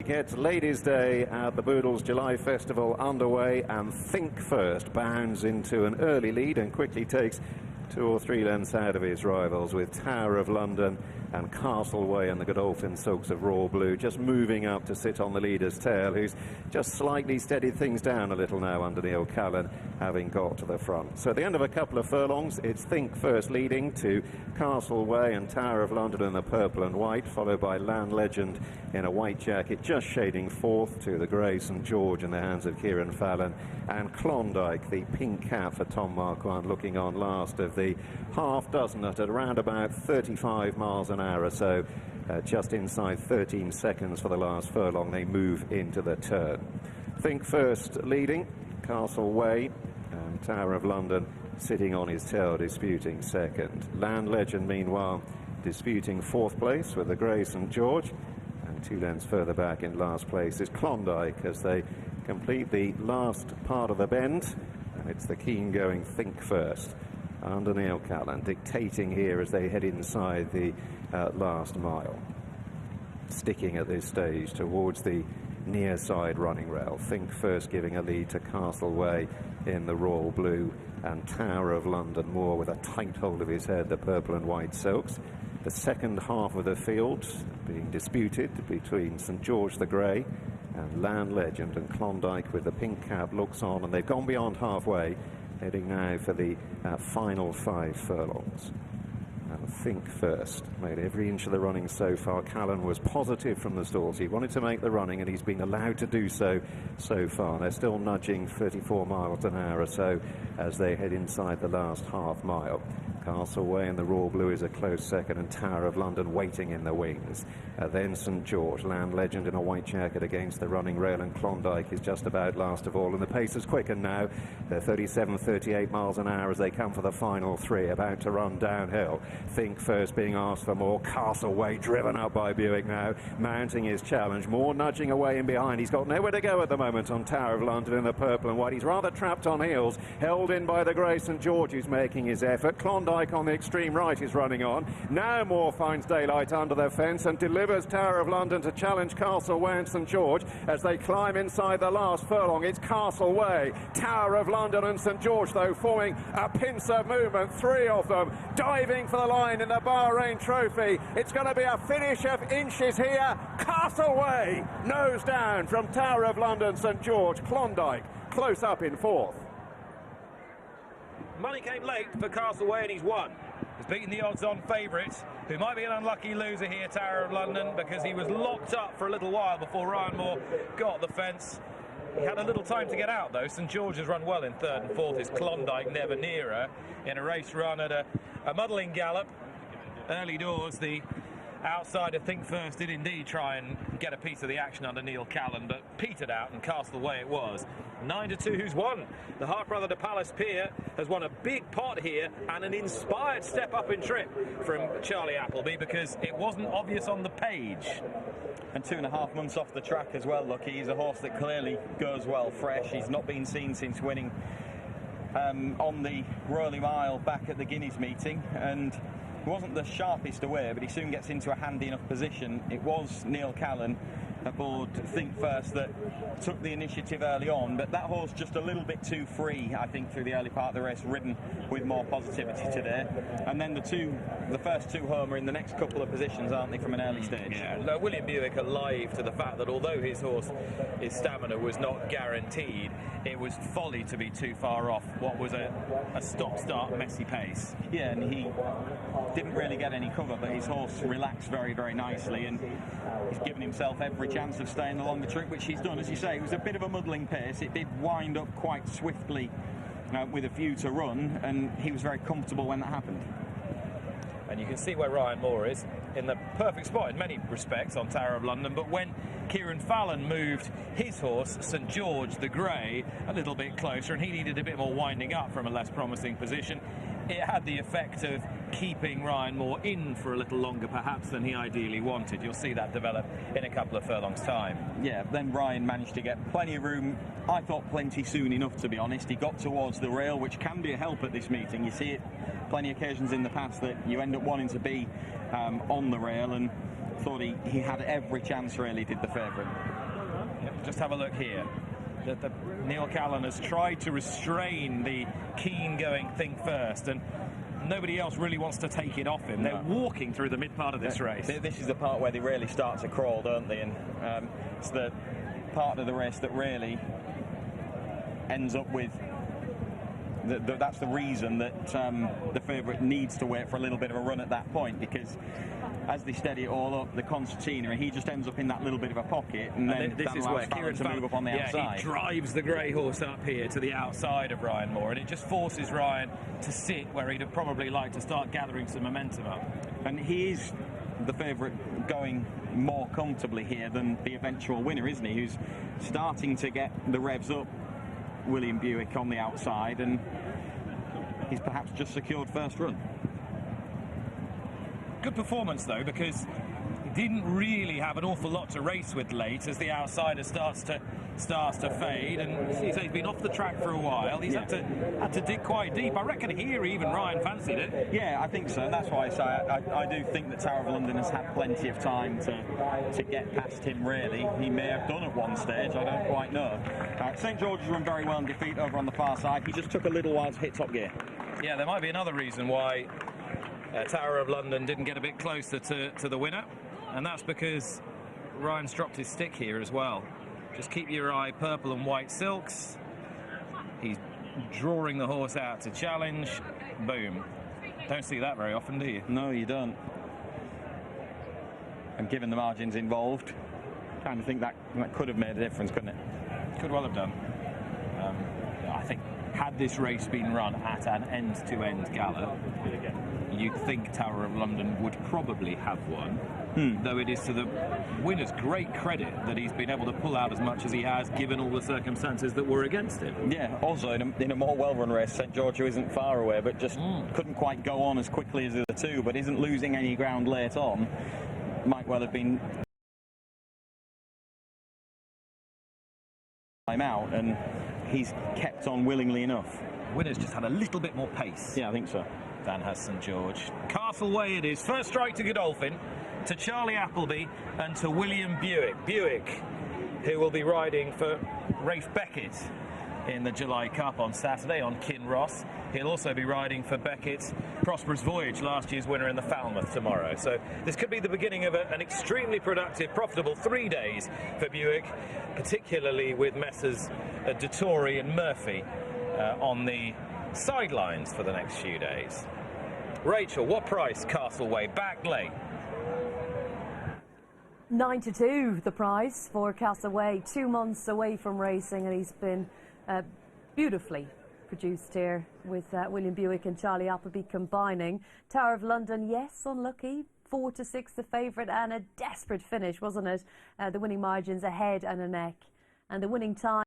gets Ladies' Day at the Boodles July Festival underway, and Think First bounds into an early lead and quickly takes 2 or 3 lengths out of his rivals, with Tower of London and Castleway and the Godolphin Silks of Raw Blue just moving up to sit on the leader's tail, who's just slightly steadied things down a little now under Neil Callan, having got to the front. So at the end of a couple of furlongs, it's Think First leading to Castleway and Tower of London in the purple and white, followed by Land Legend in a white jacket, just shading fourth to the grey St George in the hands of Kieran Fallon, and Klondike, the pink cap for Tom Marquand, looking on last of the half dozen at around about 35 miles an hour or so, just inside 13 seconds for the last furlong. They move into the turn. Think First leading, Castleway and Tower of London sitting on his tail, disputing second. Land Legend, meanwhile, disputing fourth place with the grey St George, and 2 lengths further back in last place is Klondike as they complete the last part of the bend, and it's the keen going Think First under Neil Callan, dictating here as they head inside the last mile. Sticking at this stage towards the near side running rail. Think First giving a lead to Castleway in the royal blue, and Tower of London more with a tight hold of his head, the purple and white silks. The second half of the field being disputed between St George the Grey and Land Legend, and Klondike with the pink cap looks on, and they've gone beyond halfway, heading now for the final 5 furlongs. And Think First made every inch of the running so far. Callan was positive from the stalls. He wanted to make the running, and he's been allowed to do so far. They're still nudging 34 miles an hour or so as they head inside the last half mile. Castleway in the royal blue is a close second, and Tower of London waiting in the wings. Then St George, Land Legend in a white jacket against the running rail, and Klondike is just about last of all, and the pace has quickened now. They're 37, 38 miles an hour as they come for the final 3, about to run downhill. Think First being asked for more. Castleway driven up by Buick now, mounting his challenge, more nudging away in behind. He's got nowhere to go at the moment on Tower of London in the purple and white. He's rather trapped on heels, held in by the grey St George, who's making his effort. Klondike on the extreme right is running on. Now Moore finds daylight under the fence and delivers Tower of London to challenge Castleway and St George as they climb inside the last furlong. It's Castleway, Tower of London and St George, though, forming a pincer movement. 3 of them diving for the line in the Bahrain Trophy. It's going to be a finish of inches here. Castleway nose down from Tower of London, St George. Klondike close up in 4th. Money came late for Castleway, and he's won. He's beaten the odds-on favourites, who might be an unlucky loser here, Tower of London, because he was locked up for a little while before Ryan Moore got the fence. He had a little time to get out, though. St George has run well in 3rd and 4th. Is Klondike, never NYRA, in a race run at a muddling gallop. Early doors, the outsider Think First did indeed try and get a piece of the action under Neil Callan, but petered out, and Castleway it was. 9-2, who's won? The half-brother to Palace Pier has won a big pot here, and an inspired step up in trip from Charlie Appleby, because it wasn't obvious on the page. And 2.5 months off the track as well, Lucky. He's a horse that clearly goes well fresh. He's not been seen since winning on the Rowley Mile back at the Guineas meeting, and he wasn't the sharpest away, but he soon gets into a handy enough position. It was Neil Callan aboard Think First that took the initiative early on, but that horse just a little bit too free, I think, through the early part of the race, ridden with more positivity today. And then the first 2 home are in the next couple of positions, aren't they, from an early stage? Yeah, William Buick alive to the fact that although his stamina was not guaranteed, it was folly to be too far off what was a stop-start messy pace. Yeah, and he didn't really get any cover, but his horse relaxed very, very nicely, and he's given himself every chance of staying along the trip, which he's done. As you say, it was a bit of a muddling pace. It did wind up quite swiftly with a few to run, and he was very comfortable when that happened. And you can see where Ryan Moore is, in the perfect spot in many respects on Tower of London, but when Kieran Fallon moved his horse, St George the Grey, a little bit closer, and he needed a bit more winding up from a less promising position, it had the effect of keeping Ryan Moore in for a little longer perhaps than he ideally wanted. You'll see that develop in a couple of furlongs' time. Yeah, then Ryan managed to get plenty of room. I thought plenty soon enough, to be honest. He got towards the rail, which can be a help at this meeting. You see it plenty of occasions in the past that you end up wanting to be on the rail, and thought he had every chance, really, did the favourite. Yep, just have a look here. Neil Callan has tried to restrain the keen-going Think First, and nobody else really wants to take it off him. They're walking through the mid part of this race. This is the part where they really start to crawl, don't they? And it's the part of the race that really ends up with that's the reason that the favourite needs to wait for a little bit of a run at that point, because as they steady it all up, the concertina, he just ends up in that little bit of a pocket, and then this is where Kieran to move up on the outside. He drives the grey horse up here to the outside of Ryan Moore, and it just forces Ryan to sit where he'd have probably liked to start gathering some momentum up. And he is the favourite going more comfortably here than the eventual winner, isn't he? Who's starting to get the revs up, William Buick on the outside, and he's perhaps just secured first run. Good performance, though, because he didn't really have an awful lot to race with late as the outsider starts to fade, and he's been off the track for a while. He's had to dig quite deep. I reckon here even Ryan fancied it. Yeah, I think so, and that's why I say I do think that Tower of London has had plenty of time to get past him, really. He may have done at one stage, I don't quite know. St George's run very well in defeat over on the far side. He just took a little while to hit top gear. Yeah, there might be another reason why Tower of London didn't get a bit closer to the winner, and that's because Ryan's dropped his stick here as well. Just keep your eye purple and white silks. He's drawing the horse out to challenge. Boom. Don't see that very often, do you? No, you don't. And given the margins involved, kind of think that could have made a difference, couldn't it? Could well have done. I think had this race been run at an end-to-end gallop, you'd think Tower of London would probably have won. Though it is to the winner's great credit that he's been able to pull out as much as he has, given all the circumstances that were against him. Yeah, also in a more well-run race, St George, who isn't far away, but just couldn't quite go on as quickly as the other two, but isn't losing any ground late on, might well have been time out, and he's kept on willingly enough. Winner's just had a little bit more pace. Yeah, I think so. Than has St George. Castle Way it is. First strike to Godolphin, to Charlie Appleby, and to William Buick. Buick, who will be riding for Rafe Beckett in the July Cup on Saturday on Kinross. He'll also be riding for Beckett's Prosperous Voyage, last year's winner in the Falmouth, tomorrow. So this could be the beginning of an extremely productive, profitable 3 days for Buick, particularly with Messrs Dettori and Murphy on the sidelines for the next few days. Rachel, what price Castleway back late? 9-2 the price for Castleway. 2 months away from racing, and he's been beautifully produced here with William Buick and Charlie Appleby combining. Tower of London, yes, unlucky. 4-6 the favourite, and a desperate finish, wasn't it? The winning margins ahead and a neck, and the winning time